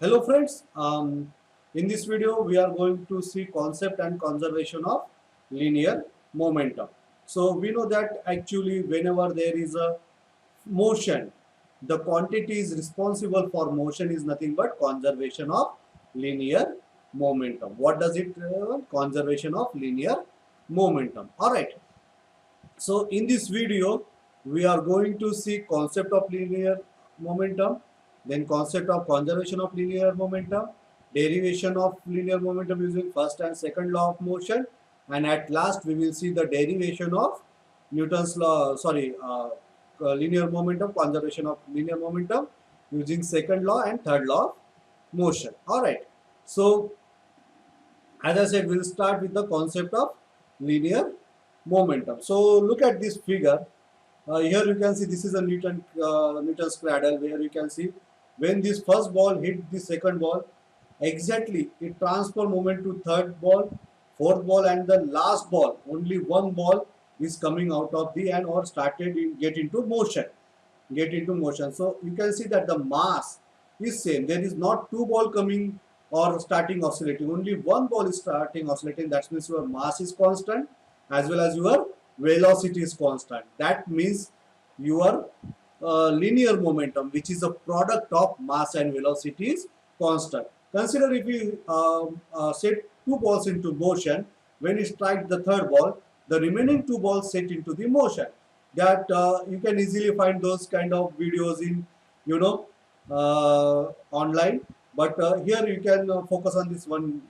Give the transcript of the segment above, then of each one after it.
Hello friends, in this video we are going to see concept and conservation of linear momentum. So we know that actually whenever there is a motion, the quantity is responsible for motion is nothing but conservation of linear momentum. What does it conservation of linear momentum? Alright, so in this video, we are going to see concept of linear momentum, then concept of conservation of linear momentum, derivation of linear momentum using first and second law of motion, and at last we will see the derivation of Newton's law, linear momentum, conservation of linear momentum using second law and third law of motion. All right. So as I said, we'll start with the concept of linear momentum. So look at this figure. Here you can see this is a Newton's cradle, where you can see when this first ball hit the second ball, exactly it transfer moment to third ball, fourth ball, and the last ball. Only one ball is coming out of the and or started get into motion. So you can see that the mass is same. There is not two ball coming or starting oscillating. Only one ball is starting oscillating. That means your mass is constant as well as your velocity is constant. That means your linear momentum, which is a product of mass and velocity, is constant. Consider if we set two balls into motion, when you strike the third ball, the remaining two balls set into the motion. That you can easily find those kind of videos in online, but here you can focus on this one.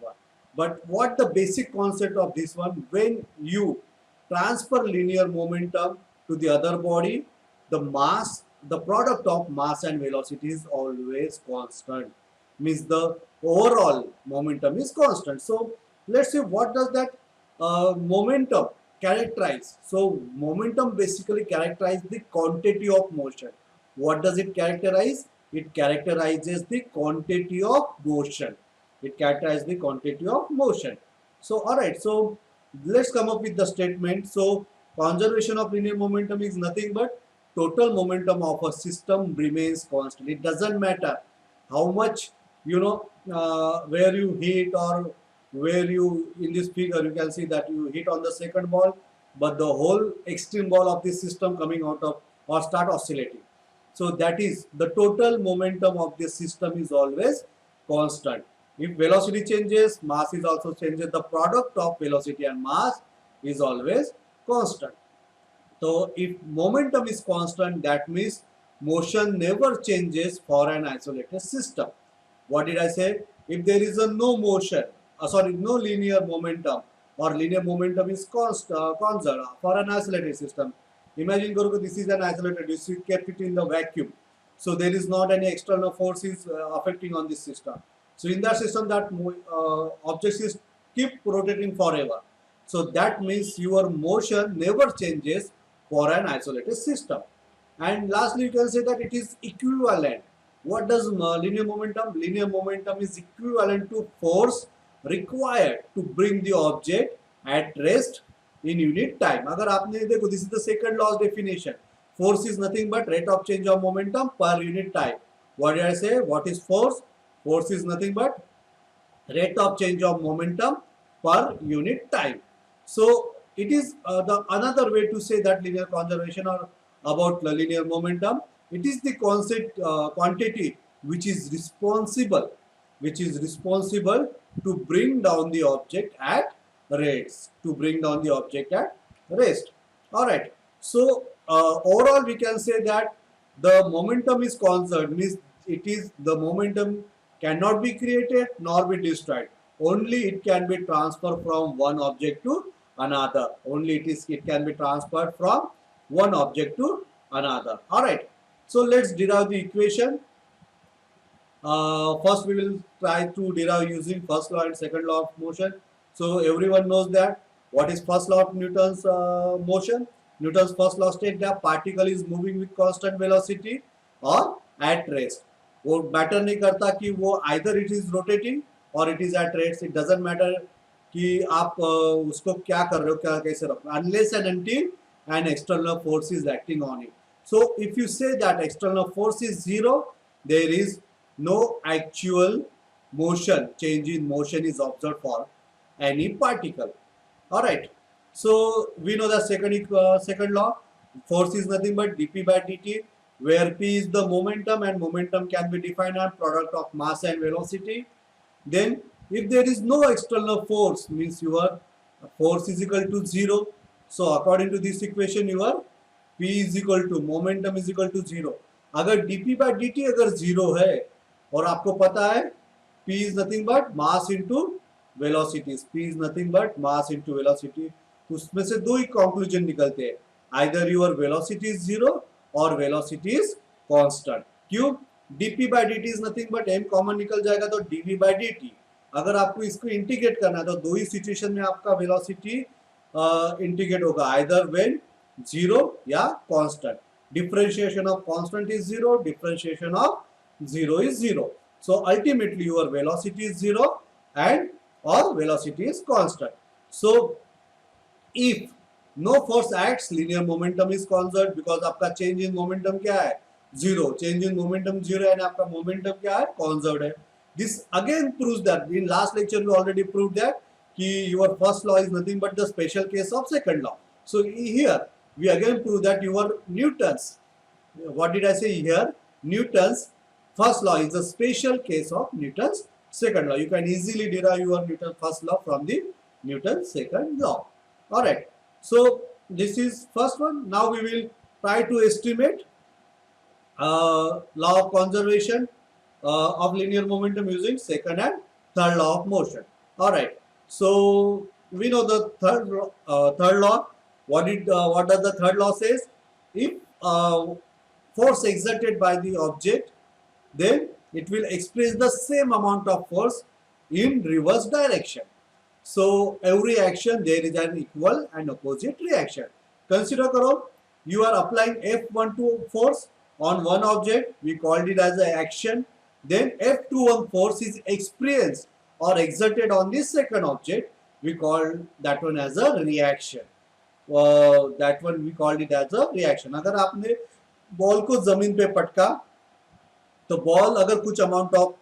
But what the basic concept of this one, when you transfer linear momentum to the other body, the mass, the product of mass and velocity is always constant. Means the overall momentum is constant. So let's see what does that momentum characterize. So momentum basically characterizes the quantity of motion. What does it characterize? It characterizes the quantity of motion. It characterizes the quantity of motion. So alright, so let's come up with the statement. So conservation of linear momentum is nothing but total momentum of a system remains constant. It doesn't matter how much where you hit, or where you, in this figure you can see that you hit on the second ball, but the whole extreme ball of this system coming out of or start oscillating. So that is the total momentum of this system is always constant. If velocity changes, mass is also changes. The product of velocity and mass is always constant. So if momentum is constant, that means motion never changes for an isolated system. What did I say? If there is a no motion, no linear momentum, or linear momentum is conserved for an isolated system. Imagine this is an isolated, you kept it in the vacuum. So there is not any external forces affecting on this system. So in that system, that objects is keep rotating forever. So that means your motion never changes for an isolated system. And lastly, you can say that it is equivalent. What does linear momentum? Linear momentum is equivalent to force required to bring the object at rest in unit time. अगर आपने देखो, this is the second law's definition. Force is nothing but rate of change of momentum per unit time. What did I say? What is force? Force is nothing but rate of change of momentum per unit time. So it is the another way to say that linear conservation or about linear momentum. It is the concept quantity which is responsible to bring down the object at rest. All right. So overall, we can say that the momentum is conserved. Means it is the momentum cannot be created nor be destroyed. Only it can be transferred from one object to another. It can be transferred from one object to another. All right. So let's derive the equation. First we will try to derive using first law and second law of motion. So everyone knows that what is first law of Newton's motion. Newton's first law states that particle is moving with constant velocity or at rest. वो matter नहीं करता कि वो either it is rotating or it is at rest. It doesn't matter कि आप उसको क्या कर रहे हो, क्या कैसे रख रहे हो, unless and until an external force is acting on it. So if you say that external force is zero, there is no actual motion, change in motion is observed for any particle. All right. So we know the second law. Force is nothing but dp by dt, where p is the momentum and momentum can be defined as product of mass and velocity. Then if there is no external force, means your force is equal to 0. So according to this equation, your p is equal to momentum is equal to 0. अगर dp by dt अगर 0 है और आपको पता है p is nothing but mass into velocity, p is nothing but mass into velocity, तो उसमें से दो ही कंक्लूजन निकलते हैं, either your velocity is 0 और velocity is constant. क्यों? dp by dt is nothing but m common निकल जाएगा तो dv by dt. अगर आपको इसको इंटीग्रेट करना है तो दो ही सिचुएशन में आपका वेलोसिटी इंटीग्रेट होगा, आइदर व्हेन 0 या constant. Differentiation of constant is 0, differentiation of 0 is 0. So ultimately your velocity is 0 and or velocity is constant. So if no force acts, linear momentum is conserved because आपका change in momentum क्या है? 0. Change in momentum 0 and आपका momentum क्या है? Conserved है. This again proves that in last lecture we already proved that your first law is nothing but the special case of second law. So here we again prove that your Newton's, what did I say here? Newton's first law is a special case of Newton's second law. You can easily derive your Newton's first law from the Newton's second law. All right. So this is first one. Now we will try to estimate law of conservation of linear momentum using second and third law of motion. All right. So we know the third law. What does the third law says? If force exerted by the object, then it will express the same amount of force in reverse direction. So every action there is an equal and opposite reaction. Consider karo, you are applying F12 force on one object, we called it as an action. Then F21 force is experienced or exerted on this second object, we call that one as a reaction. That one we called it as a reaction. अगर आपने ball को जमीन पे पटका तो ball अगर कुछ amount of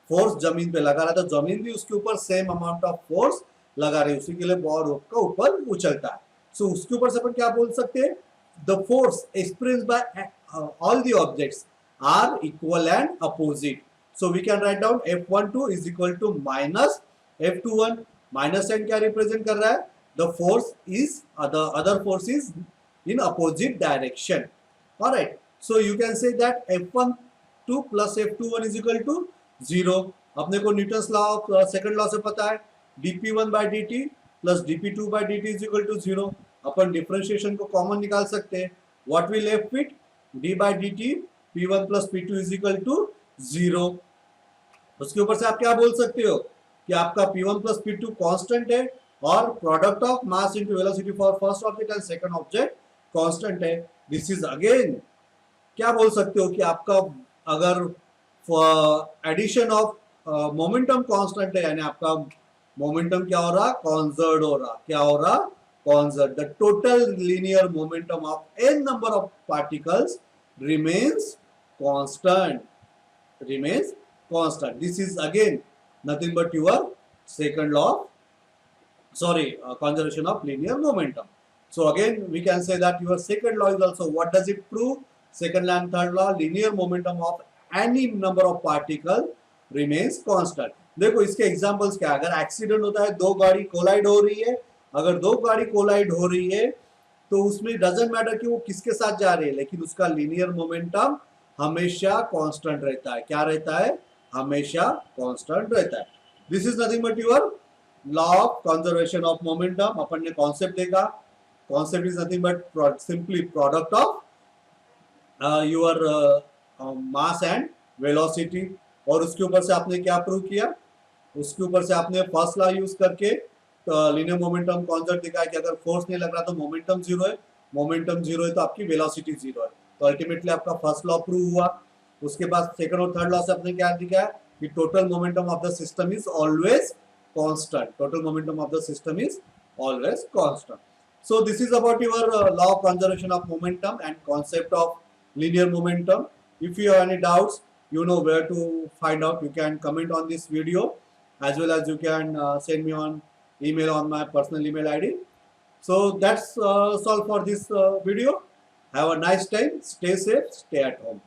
force जमीन पे लगा रहा है तो जमीन भी उसके ऊपर सेम अमाउंट ऑफ फोर्स लगा रही है, उसी के लिए बॉल का ऊपर उछलता है. सो उसके ऊपर से अपन क्या बोल सकते हैं? The force experienced bye all the objects are equal and opposite. So we can write down F12 is equal to minus F21. Minus sign क्या represent कर रहा है? The force is the other force is in opposite direction. All right. So you can say that F12 plus F21 is equal to 0. अपने को Newton's law of second law से पता है dp1 by dt plus dp2 by dt is equal to 0. Upon differentiation को common निकाल सकते हैं. What will left with d by dt P1 plus P2 is equal to 0. उसके ऊपर से आप क्या बोल सकते हो कि आपका P1 plus P2 कांस्टेंट है और product of mass into velocity for first object and second object constant है. दिस इज अगेन क्या बोल सकते हो कि आपका अगर एडिशन ऑफ मोमेंटम कांस्टेंट है यानी आपका मोमेंटम क्या हो रहा? कंजर्व हो रहा. क्या हो रहा? Conserve. The total linear momentum of n number of particles remains constant. This is again nothing but your second law, conservation of linear momentum. So again we can say that your second law is also, what does it prove? Second and third law, linear momentum of any number of particle remains constant. देखो इसके examples क्या है? अगर accident होता है, दो गाड़ी collide हो रही है, अगर दो गाड़ी कोलाइड हो रही है तो उसमें डजंट मैटर कि वो किसके साथ जा रही है, लेकिन उसका लीनियर मोमेंटम हमेशा कांस्टेंट रहता है. क्या रहता है? हमेशा कांस्टेंट रहता है. This is nothing but your law of conservation of momentum. अपन ने कॉन्सेप्ट देखा. Concept is nothing but simply product of your mass and velocity. और उसके ऊपर से आपने क्या प्रूव किया? उसके ऊपर से आपने फर्स्ट लॉ यूज करके लीनियर मोमेंटम कॉन्सेप्ट दिखाया कि अगर फोर्स नहीं लग रहा तो मोमेंटम जीरो है, मोमेंटम जीरो है तो आपकी वेलोसिटी जीरो है. तो अल्टीमेटली आपका फर्स्ट लॉ प्रूव हुआ. उसके बाद सेकंड और थर्ड लॉ से आपने क्या दिखाया कि total momentum of the system is always constant. Total momentum of the system is always constant. So this is about your law of conservation of momentum and concept of linear momentum. If you have any doubts, you know where to find out. You can comment on this video, as well as you can send me on email on my personal email ID. So that's all for this video. Have a nice time. Stay safe. Stay at home.